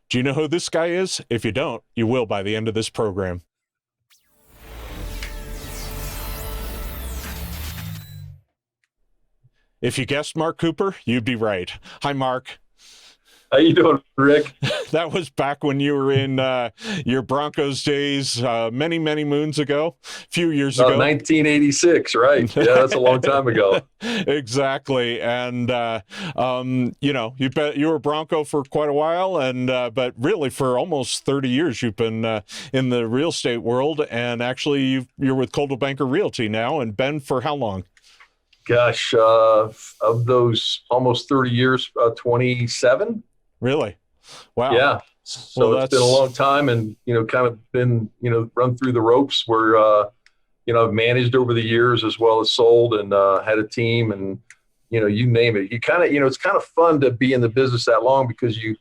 Do you know who this guy is? If you don't, you will by the end of this program. If you guessed Mark Cooper, you'd be right. Hi, Mark. How you doing, Rick? That was back when you were in your Broncos days many, many moons ago, a few years ago. 1986, right? Yeah, that's a long time ago. Exactly. And, you were a Bronco for quite a while, and but really for almost 30 years, you've been in the real estate world. And actually, you're with Coldwell Banker Realty now. And Ben, for how long? Gosh, of those almost 30 years, 27. Really? Wow. Yeah. Well, So it's been a long time and, kind of been, run through the ropes where, I've managed over the years as well as sold and had a team and, you name it. You kind of, it's kind of fun to be in the business that long because you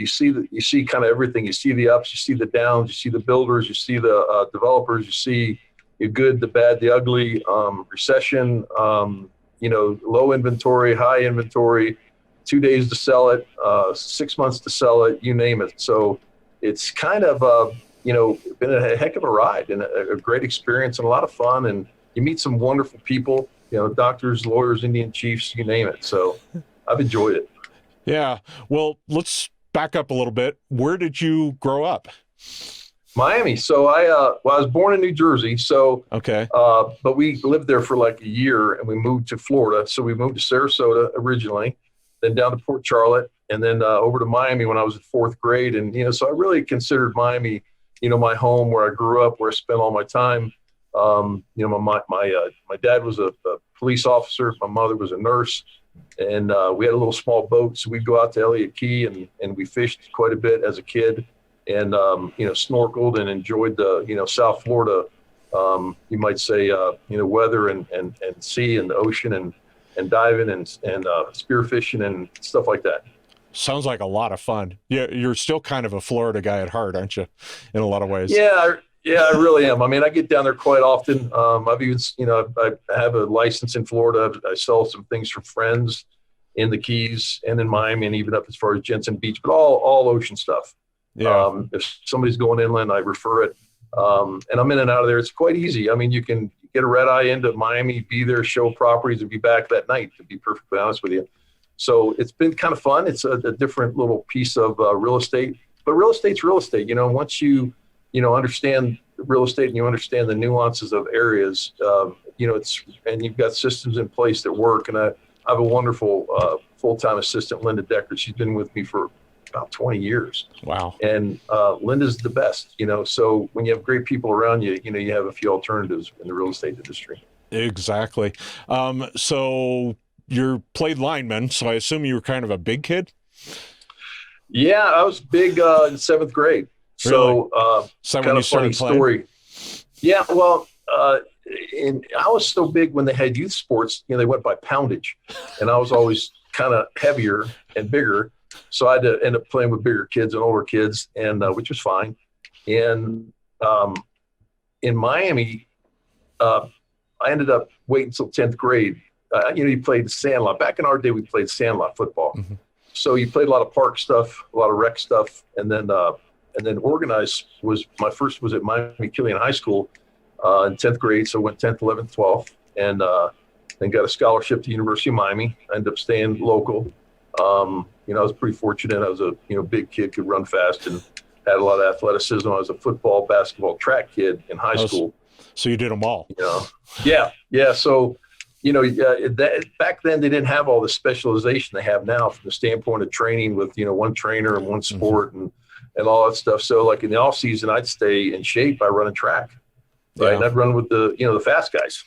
see kind of everything. You see the ups, you see the downs, you see the builders, you see the developers, you see the good, the bad, the ugly, recession, low inventory, high inventory, 2 days to sell it, 6 months to sell it, you name it. So it's kind of, been a heck of a ride and a great experience and a lot of fun. And you meet some wonderful people, doctors, lawyers, Indian chiefs, you name it. So I've enjoyed it. Yeah. Well, let's back up a little bit. Where did you grow up? Miami. So I was born in New Jersey. So, okay. But we lived there for like a year and we moved to Florida. So we moved to Sarasota originally, then down to Port Charlotte, and then over to Miami when I was in fourth grade. And, so I really considered Miami, my home where I grew up, where I spent all my time. My dad was a police officer. My mother was a nurse. And we had a little small boat. So we'd go out to Elliott Key and we fished quite a bit as a kid and, snorkeled and enjoyed the, South Florida, you might say, weather and sea and the ocean and diving and spearfishing and stuff like that. Sounds like a lot of fun. Yeah, you're still kind of a Florida guy at heart, aren't you? In a lot of ways. Yeah, I really am. I mean, I get down there quite often. I've even, I have a license in Florida. I sell some things for friends in the Keys and in Miami and even up as far as Jensen Beach, but all ocean stuff. Yeah. If somebody's going inland, I refer it. And I'm in and out of there. It's quite easy. I mean, you can get a red eye into Miami, be there, show properties, and be back that night, to be perfectly honest with you. So it's been kind of fun. It's a different little piece of real estate, but real estate's real estate. Once you understand real estate and you understand the nuances of areas, and you've got systems in place that work. And I have a wonderful full-time assistant, Linda Decker. She's been with me for about 20 years. Wow. And Linda's the best, so when you have great people around you, you have a few alternatives in the real estate industry. Exactly. So you played lineman, so I assume you were kind of a big kid? Yeah, I was big in seventh grade. Really? So kind of funny story. Yeah, well, and I was so big when they had youth sports, they went by poundage. And I was always kind of heavier and bigger. So I had to end up playing with bigger kids and older kids, and which was fine. And in Miami, I ended up waiting until 10th grade. You played sandlot. Back in our day, we played sandlot football. Mm-hmm. So you played a lot of park stuff, a lot of rec stuff, and then organized my first was at Miami Killian High School in 10th grade. So went 10th, 11th, 12th, and then got a scholarship to University of Miami. I ended up staying local. I was pretty fortunate. I was a big kid, could run fast, and had a lot of athleticism. I was a football, basketball, track kid in high school. So you did them all. Yeah. So. Back then they didn't have all the specialization they have now from the standpoint of training with, one trainer and one sport and all that stuff. So like in the off season, I'd stay in shape by running track, right? Yeah. And I'd run with the fast guys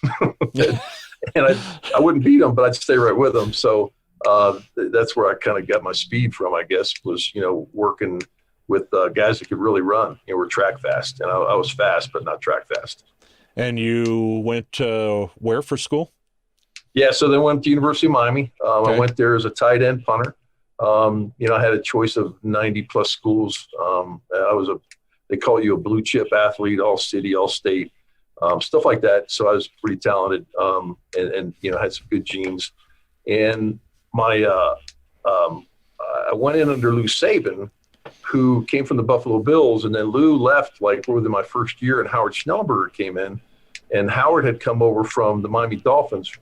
and I wouldn't beat them, but I'd stay right with them. So that's where I kind of got my speed from, I guess, was, working with guys that could really run, were track fast. And I was fast, but not track fast. And you went to where for school? Yeah, so then went to University of Miami. Okay. I went there as a tight end punter. I had a choice of 90 plus schools. They call you a blue chip athlete, all city, all state, stuff like that. So I was pretty talented and had some good genes. And I I went in under Lou Saban, who came from the Buffalo Bills, and then Lou left like within my first year, and Howard Schnellberger came in, and Howard had come over from the Miami Dolphins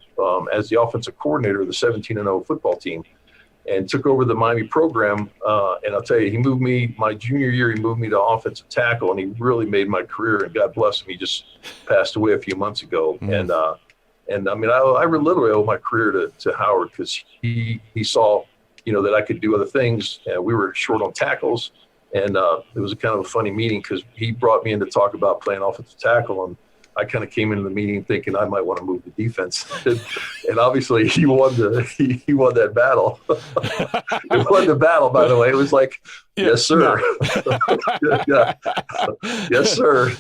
as the offensive coordinator of the 17-0 football team, and took over the Miami program. And I'll tell you, he moved me my junior year. He moved me to offensive tackle, and he really made my career. And God bless him, he just passed away a few months ago. And I mean, I literally owe my career to Howard, because he saw, that I could do other things. We were short on tackles, and it was a kind of a funny meeting, because he brought me in to talk about playing offensive tackle, and I kind of came into the meeting thinking I might want to move to defense, and obviously he won that battle. He won the battle, by the way. It was like, yes, sir. Yeah. Yes, sir.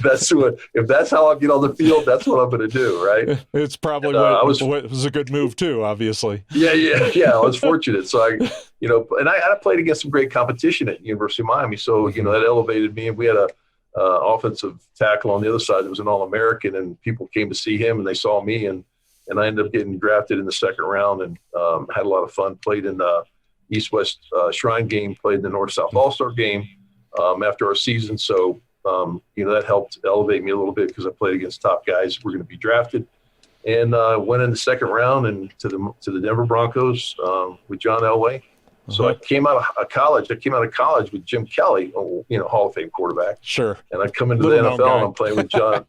If that's how I get on the field, that's what I'm going to do, right? It's probably what was a good move too, obviously. Yeah. I was fortunate. So and I played against some great competition at University of Miami. So, that elevated me, and we had a offensive tackle on the other side that was an All-American, and people came to see him, and they saw me, and I ended up getting drafted in the second round, and had a lot of fun. Played in the East-West Shrine game, played in the North-South All-Star game after our season. So, that helped elevate me a little bit, because I played against top guys who were going to be drafted, and went in the second round and to the Denver Broncos with John Elway. So I came out of college. With Jim Kelly, Hall of Fame quarterback. Sure. And I come into the NFL, and I'm playing with John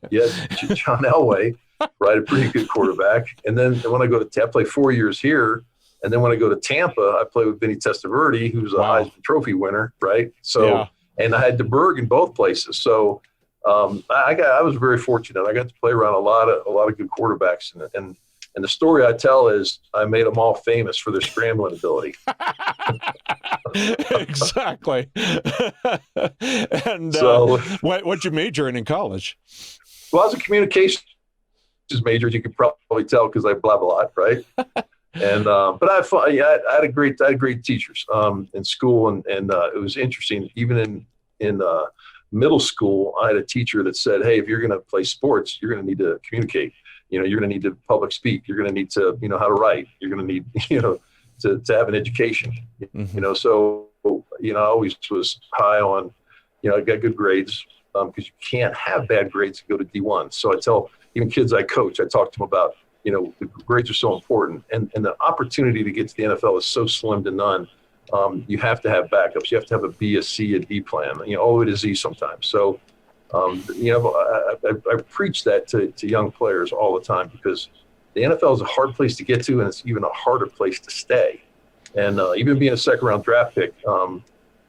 Elway, right? A pretty good quarterback. And then when I play 4 years here, and then when I go to Tampa, I play with Vinny Testaverde, who's a Heisman Trophy winner, right? So, and I had DeBerg in both places. So I was very fortunate. I got to play around a lot of good quarterbacks, and the story I tell is I made them all famous for their scrambling ability. Exactly. And so, what'd you major in college? Well, I was a communications major, as you could probably tell, because I blab a lot, right? And but I had fun. I had great teachers in school, and it was interesting. Even in middle school, I had a teacher that said, "Hey, if you're going to play sports, you're going to need to communicate. You're going to need to public speak. You're going to need to, how to write. You're going to need, to have an education, So, I always was high on, I got good grades because you can't have bad grades to go to D1. So I tell even kids I coach, I talk to them about, the grades are so important. And the opportunity to get to the NFL is so slim to none. You have to have backups. You have to have a B, a C, a D plan, all the way to Z sometimes. So, I preach that to young players all the time, because the NFL is a hard place to get to, and it's even a harder place to stay. And even being a second round draft pick, I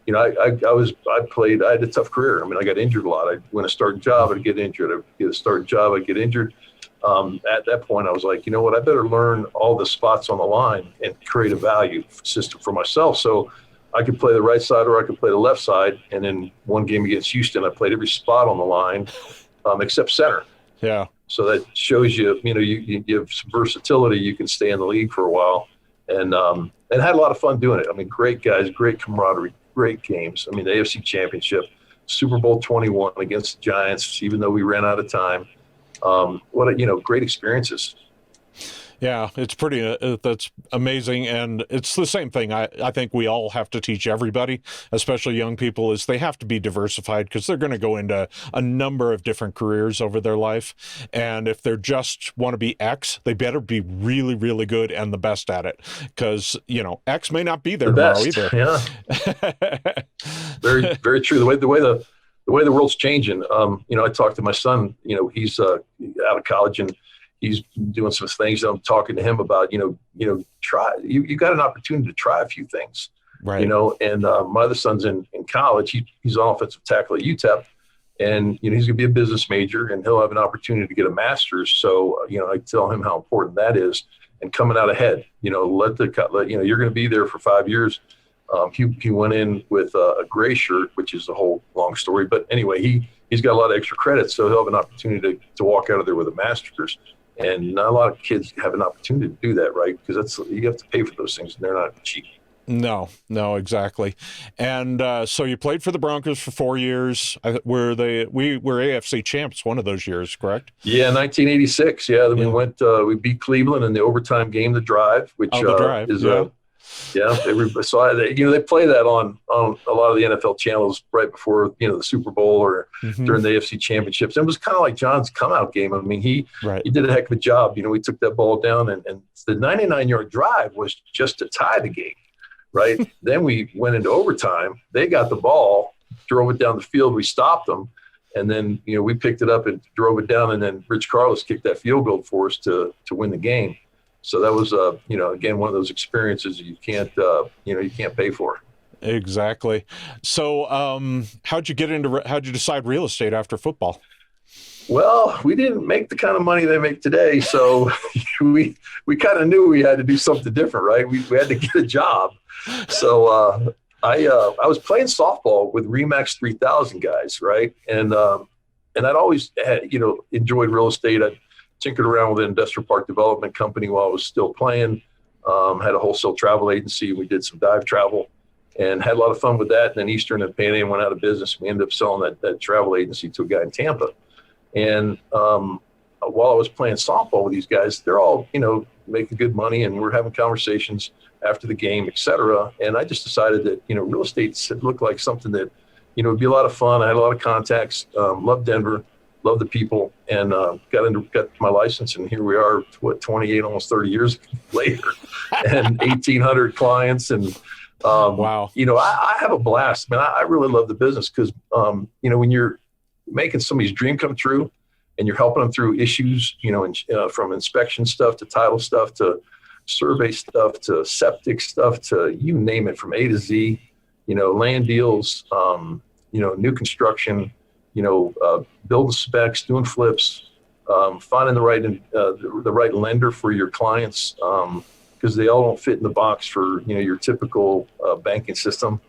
had a tough career. I mean, I got injured a lot. I'd win a starting job, I'd get injured. I'd get a starting job, I'd get injured. At that point, I was like, you know what? I better learn all the spots on the line and create a value system for myself. So I could play the right side or I could play the left side. And in one game against Houston, I played every spot on the line except center. Yeah. So that shows you, you have some versatility. You can stay in the league for a while, and had a lot of fun doing it. I mean, great guys, great camaraderie, great games. I mean, the AFC Championship, Super Bowl 21 against the Giants, even though we ran out of time. Great experiences. Yeah, it's pretty, that's amazing. And it's the same thing I think we all have to teach everybody, especially young people, is they have to be diversified, because they're going to go into a number of different careers over their life. And if they're just want to be X, they better be really, really good and the best at it, because, X may not be there tomorrow either. Yeah. Very, very true. The way the world's changing, I talked to my son, he's out of college, and he's doing some things that I'm talking to him about, try, you got an opportunity to try a few things, right? And my other son's in college. He's an offensive tackle at UTEP, and, he's going to be a business major, and he'll have an opportunity to get a master's. So, I tell him how important that is, and coming out ahead, you're going to be there for 5 years. He went in with a gray shirt, which is a whole long story. But anyway, he's got a lot of extra credits, so he'll have an opportunity to walk out of there with a master's. And not a lot of kids have an opportunity to do that, right? Because you have to pay for those things, and they're not cheap. No, exactly. And so you played for the Broncos for 4 years. We were AFC champs one of those years, correct? Yeah, 1986. Yeah, then we went. We beat Cleveland in the overtime game, the drive, which is Yeah, they play that on a lot of the NFL channels right before the Super Bowl or during the AFC Championships. And it was kind of like John's come out game. I mean, he did a heck of a job. We took that ball down, and the 99-yard drive was just to tie the game, right? Then we went into overtime. They got the ball, drove it down the field. We stopped them, and then we picked it up and drove it down. And then Rich Carlos kicked that field goal for us to win the game. So that was, again, one of those experiences you can't pay for. Exactly. So how'd you decide real estate after football? Well, we didn't make the kind of money they make today. So we kind of knew we had to do something different, right? We had to get a job. So I was playing softball with Remax 3000 guys, right? And I'd always had, enjoyed real estate. I tinkered around with an industrial park development company while I was still playing, had a wholesale travel agency. We did some dive travel and had a lot of fun with that. And then Eastern and Pan Am went out of business. We ended up selling that travel agency to a guy in Tampa. And while I was playing softball with these guys, they're all, making good money, and we're having conversations after the game, et cetera. And I just decided that, real estate looked like something that, would be a lot of fun. I had a lot of contacts, loved Denver, loved the people, and got my license. And here we are, 28, almost 30 years later, and 1,800 clients. And, wow. I have a blast, man. I really love the business because, when you're making somebody's dream come true and you're helping them through issues, from inspection stuff to title stuff to survey stuff to septic stuff to you name it, from A to Z, land deals, new construction, building specs, doing flips, finding the right lender for your clients, because they all don't fit in the box for, your typical banking system.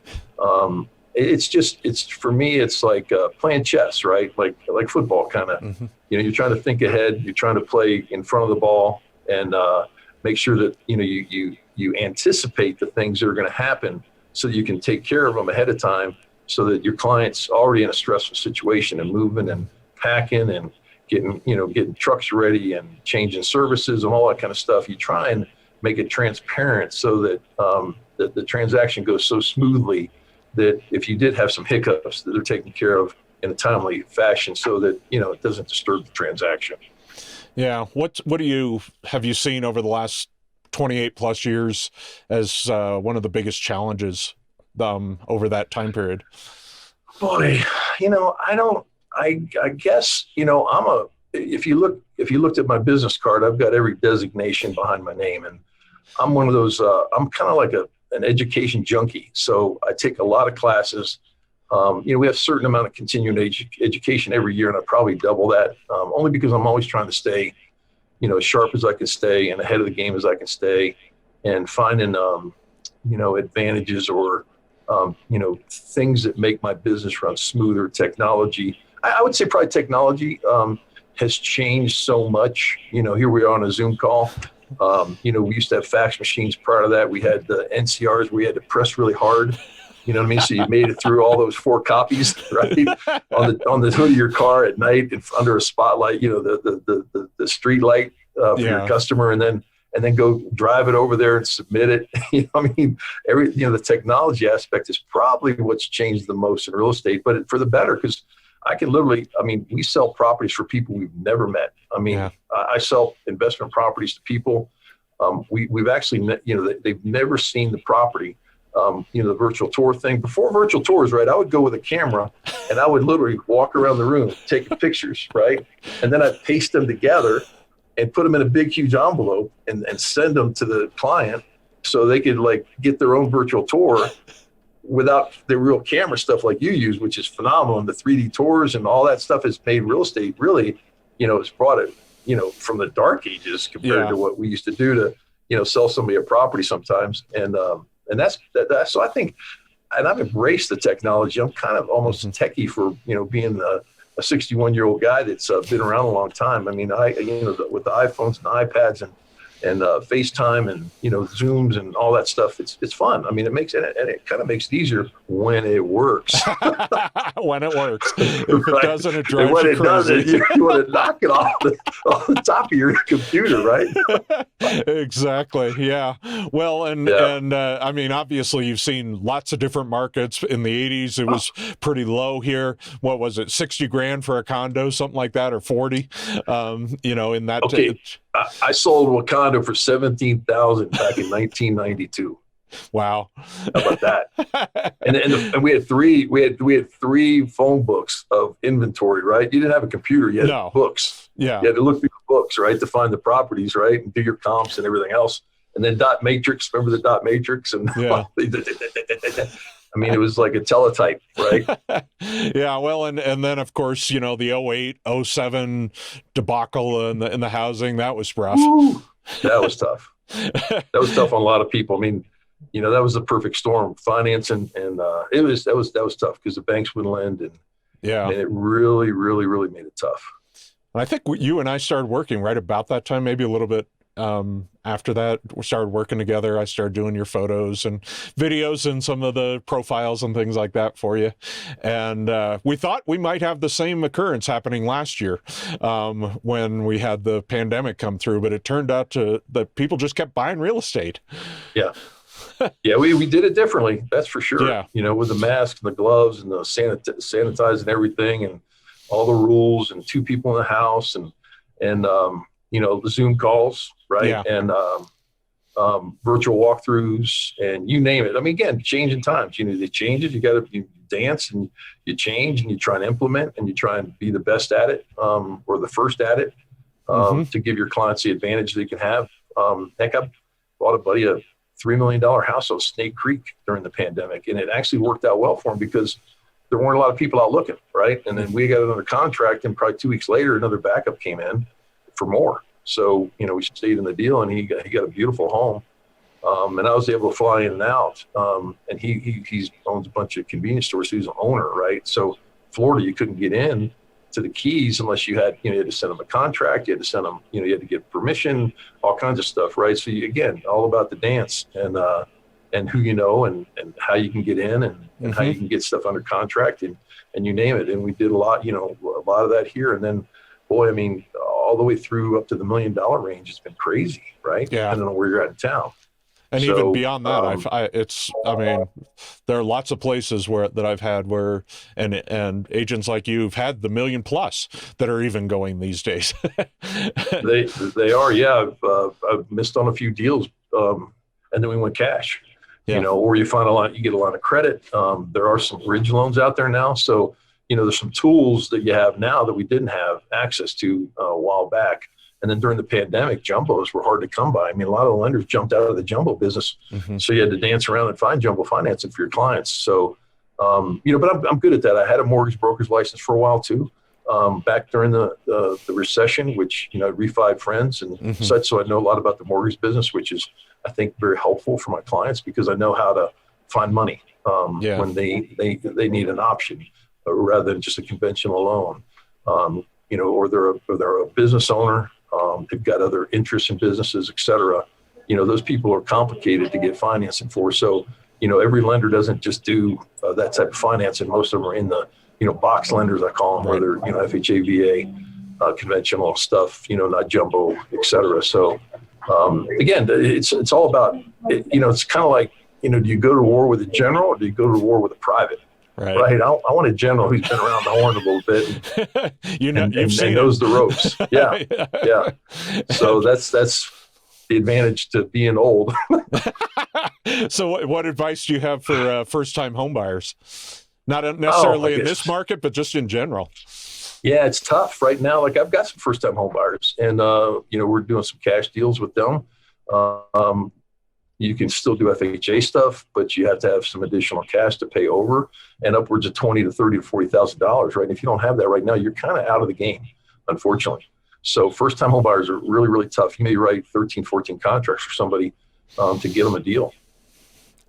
It's for me, it's like playing chess, right? Like football kind of, you're trying to think ahead, you're trying to play in front of the ball and make sure that, you anticipate the things that are going to happen so that you can take care of them ahead of time, so that your client's already in a stressful situation and moving and packing and getting trucks ready and changing services and all that kind of stuff. You try and make it transparent so that that the transaction goes so smoothly that if you did have some hiccups, that they're taken care of in a timely fashion so that, it doesn't disturb the transaction. Yeah. What have you seen over the last 28 plus years as one of the biggest challenges over that time period? Boy, I guess, if you looked at my business card, I've got every designation behind my name, and I'm one of those, I'm kind of like an education junkie. So I take a lot of classes. We have a certain amount of continuing education every year, and I probably double that, only because I'm always trying to stay, as sharp as I can stay and ahead of the game as I can stay, and finding, advantages or, things that make my business run smoother. Technology, I would say probably technology has changed so much. Here we are on a Zoom call. We used to have fax machines. Prior to that, we had the NCRs where you had to press really hard. You know what I mean? So you made it through all those 4 copies, right? on the hood of your car at night and under a spotlight, the street light for your customer, and then go drive it over there and submit it. The technology aspect is probably what's changed the most in real estate, but for the better, because I can literally, we sell properties for people we've never met. I sell investment properties to people. We've actually, they've never seen the property. The virtual tour thing. Before virtual tours, right, I would go with a camera and I would literally walk around the room taking pictures, right? And then I'd paste them together and put them in a big, huge envelope and send them to the client so they could get their own virtual tour without the real camera stuff like you use, which is phenomenal. And the 3D tours and all that stuff has made real estate really, it's brought it, from the dark ages compared to what we used to do to, sell somebody a property sometimes. And that's that. So I think, and I've embraced the technology. I'm kind of almost techie for, being a 61-year-old guy that's been around a long time. With the iPhones and the iPads and FaceTime and, Zooms and all that stuff. It's fun. I mean, it kind of makes it easier when it works. When it works. If right. it doesn't, it drives when you it crazy. doesn't, you want to knock it off the top of your computer, right? Exactly. Yeah. Well, and I mean, obviously, you've seen lots of different markets. In the 80s, it was pretty low here. What was it, 60 grand for a condo, something like that, or 40? In that. Okay. I sold a condo for $17,000 back in 1992. Wow. How about that? And we had three phone books of inventory, right? You didn't have a computer, you had books. Yeah. You had to look through the books, right, to find the properties, right, and do your comps and everything else. And then dot matrix, remember the dot matrix? And yeah. I mean, it was like a teletype, right? Yeah, well, and then of course, the 08, 07 debacle in the housing, that was rough. Ooh, that was tough. That was tough on a lot of people. I mean, that was the perfect storm. Finance and that was tough because the banks wouldn't lend, and it really, really, really made it tough. And I think you and I started working right about that time, maybe a little bit after that. We started working together. I started doing your photos and videos and some of the profiles and things like that for you. And we thought we might have the same occurrence happening last year when we had the pandemic come through, but it turned out that people just kept buying real estate. Yeah. Yeah, we did it differently. That's for sure. Yeah. With the mask and the gloves and the sanitizing everything and all the rules and 2 people in the house and the Zoom calls, right? Yeah. And virtual walkthroughs and you name it. I mean, again, changing times. They change it. You dance and you change and you try and implement and you try and be the best at it or the first at it to give your clients the advantage they can have. Heck, I bought a buddy a $3 million house on Snake Creek during the pandemic, and it actually worked out well for him because there weren't a lot of people out looking, right? And then we got another contract, and probably 2 weeks later, another backup came in for more. So, we stayed in the deal, and he got a beautiful home. And I was able to fly in and out. And he owns a bunch of convenience stores, so he's an owner, right? So Florida, you couldn't get in to the Keys unless you had to send them a contract, you had to send them, you had to get permission, all kinds of stuff, right? So again, all about the dance and who and how you can get in and how you can get stuff under contract and you name it. And we did a lot of that here. And then, boy, I mean, all the way through up to the $1 million range, it's been crazy, right? Yeah. Depending on where you're at in town. And even beyond that, there are lots of places that I've had where, and agents like you have had the $1 million+ that are even going these days. they are, yeah. I've missed on a few deals, and then we went cash. Yeah. Or you get a line of credit. There are some bridge loans out there now, so there's some tools that you have now that we didn't have access to a while back. And then during the pandemic, jumbos were hard to come by. I mean, a lot of the lenders jumped out of the jumbo business. So you had to dance around and find jumbo financing for your clients. So, but I'm good at that. I had a mortgage broker's license for a while too, back during the recession, which, I refied friends and such. So I know a lot about the mortgage business, which is, I think, very helpful for my clients because I know how to find money when they need an option rather than just a conventional loan. Or they're a business owner. They've got other interests in businesses, et cetera. Those people are complicated to get financing for. So, every lender doesn't just do that type of financing. Most of them are in the, box lenders, I call them, where they're, FHA, VA, conventional stuff, not jumbo, et cetera. So, again, it's all about, it's kind of like, do you go to war with a general or do you go to war with a private? Right. I want a general who's been around the horn a little bit and knows the ropes. Yeah. Yeah. So that's the advantage to being old. So what advice do you have for first-time homebuyers? Not necessarily in this market, but just in general. Yeah, it's tough right now. Like I've got some first-time homebuyers and, we're doing some cash deals with them. You can still do FHA stuff, but you have to have some additional cash to pay over and upwards of $20,000 to $30,000 to $40,000, right? And if you don't have that right now, you're kind of out of the game, unfortunately. So first-time home buyers are really, really tough. You may write 13, 14 contracts for somebody to get them a deal.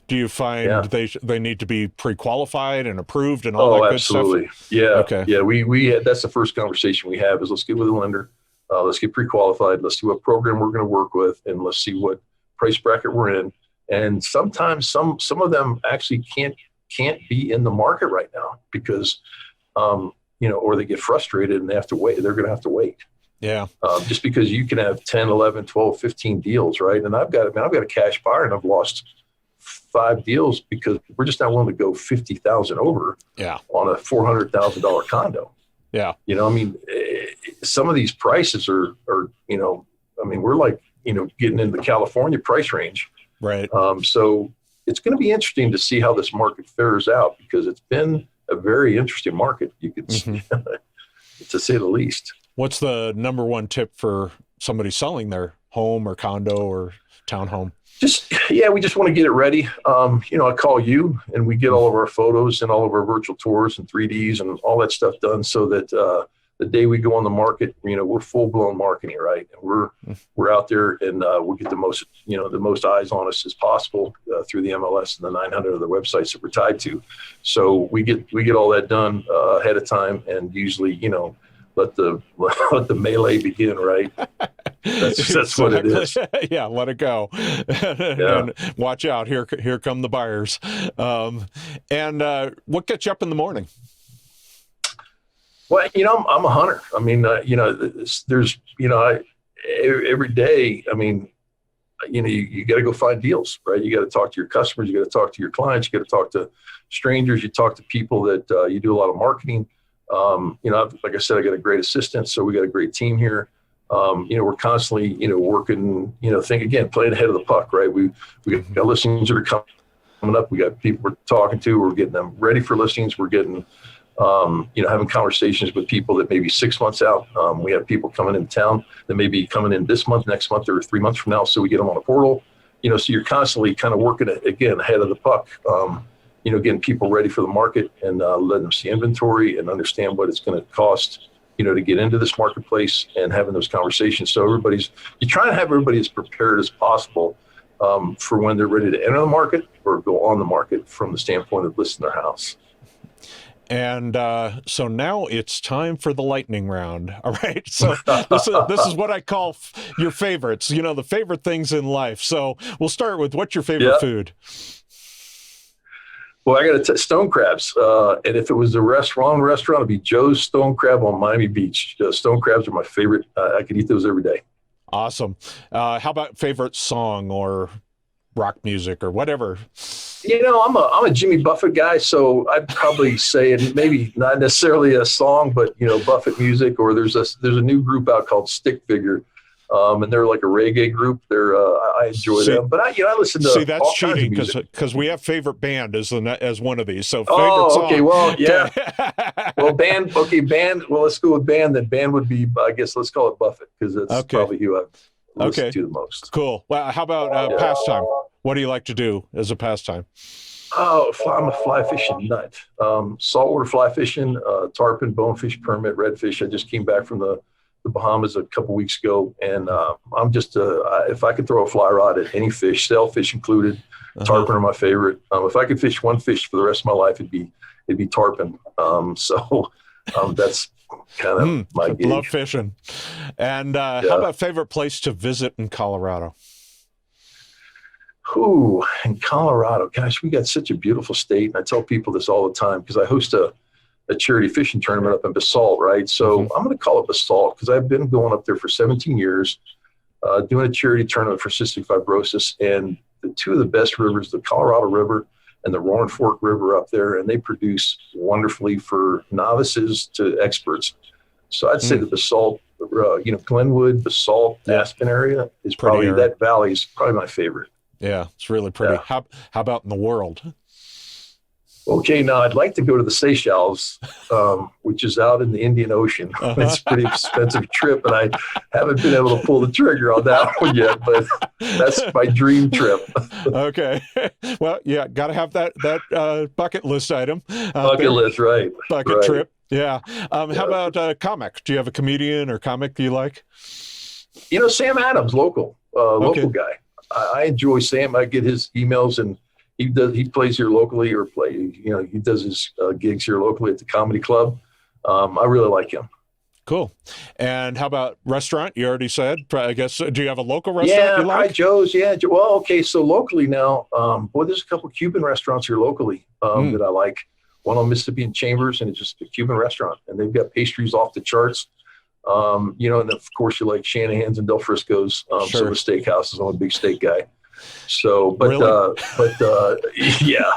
Do you find they need to be pre-qualified and approved and all that good stuff? Oh, absolutely. Yeah. Okay. Yeah. We that's the first conversation we have is let's get with the lender. Let's get pre-qualified. Let's see what program we're going to work with, and let's see what price bracket we're in. And sometimes some of them actually can't be in the market right now because, or they get frustrated and they have to wait. They're going to have to wait. Yeah. Just because you can have 10, 11, 12, 15 deals, right? And I've got a cash buyer, and I've lost 5 deals because we're just not willing to go 50,000 over on a $400,000 condo. Yeah. Some of these prices are, we're like, getting into the California price range. Right. So it's going to be interesting to see how this market fares out, because it's been a very interesting market, you could say, to say the least. What's the number one tip for somebody selling their home or condo or townhome? We just want to get it ready. I call you, and we get all of our photos and all of our virtual tours and 3Ds and all that stuff done, so that the day we go on the market, we're full blown marketing, right? And we're out there, and we'll get the most eyes on us as possible through the MLS and the 900 other websites that we're tied to. So we get all that done ahead of time, and usually, let the melee begin, right? That's what it is. Yeah, let it go. And watch out. Here come the buyers. And what gets you up in the morning? Well, I'm a hunter. I mean, there's, every day, you got to go find deals, right? You got to talk to your customers. You got to talk to your clients. You got to talk to strangers. You talk to people that you do a lot of marketing. Like I said, I got a great assistant, so we got a great team here. We're constantly, working, playing ahead of the puck, right? We got listings that are coming up. We got people we're talking to. We're getting them ready for listings. We're getting, having conversations with people that may be 6 months out. We have people coming into town that may be coming in this month, next month, or 3 months from now. So we get them on a portal, so you're constantly kind of working again ahead of the puck. Getting people ready for the market and letting them see inventory and understand what it's going to cost, to get into this marketplace, and having those conversations. So you try to have everybody as prepared as possible for when they're ready to enter the market or go on the market from the standpoint of listing their house. And so now it's time for the lightning round. All right. So this is what I call your favorites, the favorite things in life. So we'll start with, what's your favorite food? Well, I got to stone crabs. And if it was a restaurant, it'd be Joe's Stone Crab on Miami Beach. Stone crabs are my favorite. I could eat those every day. Awesome. How about favorite song or rock music or whatever? I'm a Jimmy Buffett guy, so I'd probably say it, maybe not necessarily a song, but Buffett music. Or there's a new group out called Stick Figure. And they're like a reggae group. I enjoy them, but I listen to. See, that's cheating because we have favorite band as one of these. So favorite song. Okay, well, yeah. Well, band. Okay, band. Well, let's go with band. Then band would be, I guess, let's call it Buffett, because that's probably who I've listened to the most. Cool. Well, how about pastime? What do you like to do as a pastime? Oh, I'm a fly fishing nut. Saltwater fly fishing, tarpon, bonefish, permit, redfish. I just came back from the Bahamas a couple weeks ago, and I'm just if I could throw a fly rod at any fish, sailfish included, tarpon are my favorite. If I could fish one fish for the rest of my life, it'd be tarpon. So that's kind of my gig. Love fishing. And how about favorite place to visit in Colorado? Ooh, in Colorado, gosh, we got such a beautiful state, and I tell people this all the time because I host a charity fishing tournament up in Basalt, right? So I'm going to call it Basalt because I've been going up there for 17 years, doing a charity tournament for cystic fibrosis, and the two of the best rivers, the Colorado River and the Roaring Fork River up there, and they produce wonderfully for novices to experts. So I'd say the Basalt, Glenwood, Basalt, Aspen area is probably, that valley is probably my favorite. Yeah, it's really pretty. Yeah. How about in the world? Okay, now I'd like to go to the Seychelles, which is out in the Indian Ocean. It's a pretty expensive trip, and I haven't been able to pull the trigger on that one yet, but that's my dream trip. Okay. Well, yeah, got to have that bucket list item. Bucket list, right. Bucket trip, yeah. How about comic? Do you have a comedian or comic you like? Sam Adams, local guy. I enjoy Sam. I get his emails, and he plays here locally, he does his gigs here locally at the comedy club. I really like him. Cool. And how about restaurant? You already said, I guess. Do you have a local restaurant Yeah, you like? Hi Joe's. Yeah. Well, okay. So locally now, boy, there's a couple of Cuban restaurants here locally that I like. One on Mississippi and Chambers, and it's just a Cuban restaurant, and they've got pastries off the charts. And of course you like Shanahan's and Del Frisco's, Sure. some of the steakhouses. I'm a big steak guy. So, Really? yeah.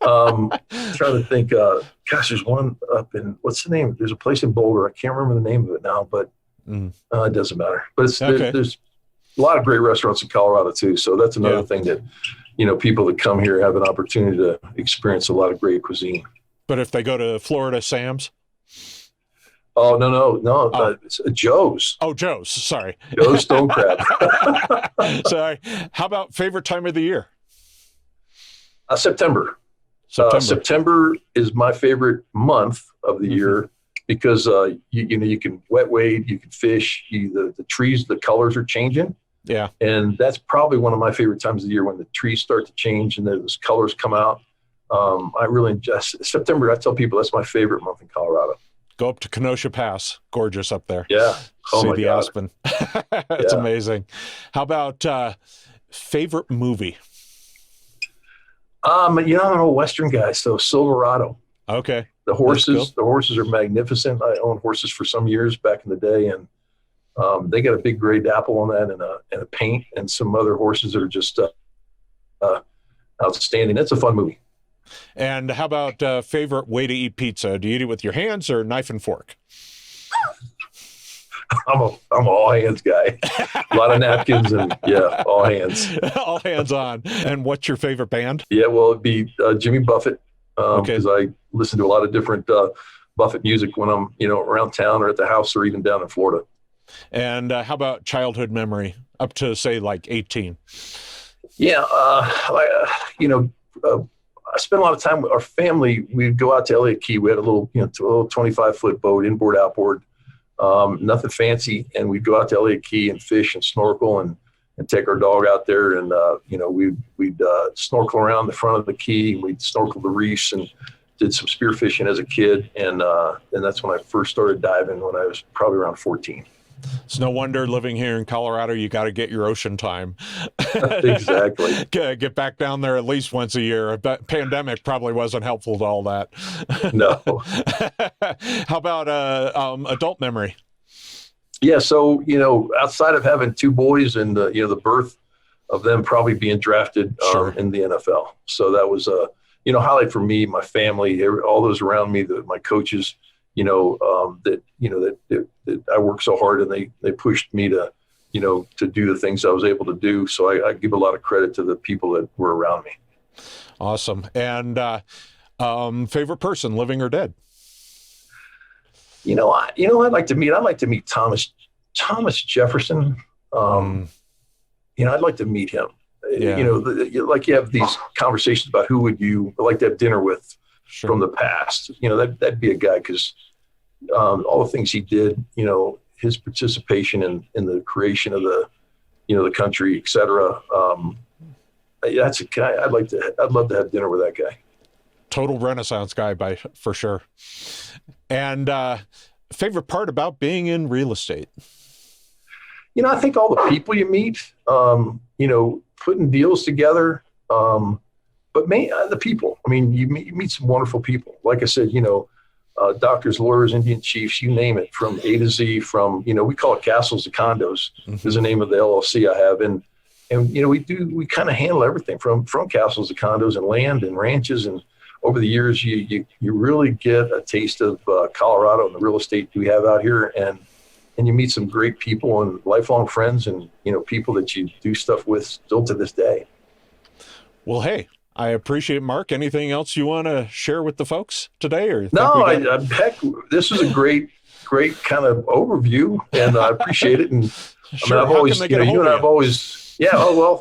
Trying to think, gosh, there's one up in, what's the name? There's a place in Boulder. I can't remember the name of it now, but it doesn't matter. But there's a lot of great restaurants in Colorado too. So that's another thing that, people that come here have an opportunity to experience a lot of great cuisine. But if they go to Florida, Sam's? Oh, no. It's Joe's. Oh, Joe's. Sorry. Joe's Stone Crab. Sorry. How about favorite time of the year? September. September is my favorite month of the year because you can wet wade, you can fish, the trees, the colors are changing. Yeah. And that's probably one of my favorite times of the year when the trees start to change and those colors come out. I really just September, I tell people that's my favorite month in Colorado. Go up to Kenosha Pass. Gorgeous up there. Yeah. See the aspen. It's amazing. How about favorite movie? I'm an old Western guy, so Silverado. Okay. The horses are magnificent. I owned horses for some years back in the day, and they got a big gray dapple on that and a paint and some other horses that are just outstanding. It's a fun movie. And how about favorite way to eat pizza? Do you eat it with your hands or knife and fork? I'm a all hands guy. A lot of napkins and all hands. All hands on. And what's your favorite band? Yeah, well, it'd be Jimmy Buffett because I listen to a lot of different Buffett music when I'm around town or at the house or even down in Florida. And how about childhood memory up to say like 18? Yeah, I spent a lot of time with our family. We'd go out to Elliott Key. We had a little 25-foot boat, inboard, outboard. Nothing fancy, and we'd go out to Elliott Key and fish and snorkel and take our dog out there, and we'd snorkel around the front of the key, and we'd snorkel the reefs and did some spearfishing as a kid, and that's when I first started diving when I was probably around 14. It's no wonder living here in Colorado, you got to get your ocean time. Exactly. Get back down there at least once a year. But pandemic probably wasn't helpful to all that. No. How about adult memory? Yeah. So, outside of having two boys and the birth of them probably being drafted in the NFL. So that was a, highlight for me, my family, all those around me, my coaches, that I worked so hard and they pushed me to do the things I was able to do. So I give a lot of credit to the people that were around me. Awesome. And favorite person, living or dead? I'd like to meet Thomas Jefferson. I'd like to meet him. Yeah. You have these conversations about who would you like to have dinner with from the past. That'd be a guy because all the things he did, his participation in the creation of the country, et cetera. That's a guy I'd love to have dinner with that guy. Total Renaissance guy for sure. And favorite part about being in real estate? I think all the people you meet, putting deals together, but the people. I mean, you meet some wonderful people. Like I said, doctors, lawyers, Indian chiefs, you name it, from A to Z. From we call it castles to condos is the name of the LLC I have, and we kind of handle everything from castles to condos and land and ranches. And over the years, you really get a taste of Colorado and the real estate we have out here, and you meet some great people and lifelong friends, and people that you do stuff with still to this day. Well, hey, I appreciate it, Mark. Anything else you want to share with the folks today? Or no, heck, this is a great kind of overview, and I appreciate it. And sure. I've always, you and I've always,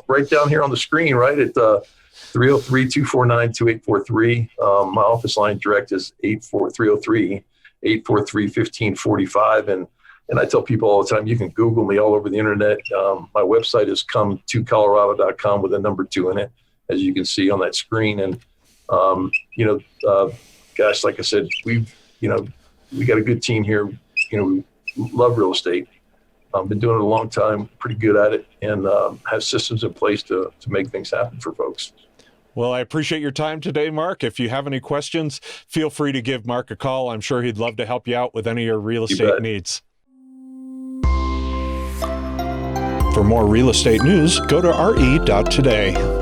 right down here on the screen, right at 303-249-2843. My office line direct is 303-843-1545. And I tell people all the time, you can Google me all over the internet. My website is come2colorado.com with a number 2 in it, as you can see on that screen. And, gosh, like I said, we got a good team here. love real estate. Been doing it a long time, pretty good at it, and have systems in place to make things happen for folks. Well, I appreciate your time today, Mark. If you have any questions, feel free to give Mark a call. I'm sure he'd love to help you out with any of your real estate needs. For more real estate news, go to re.today.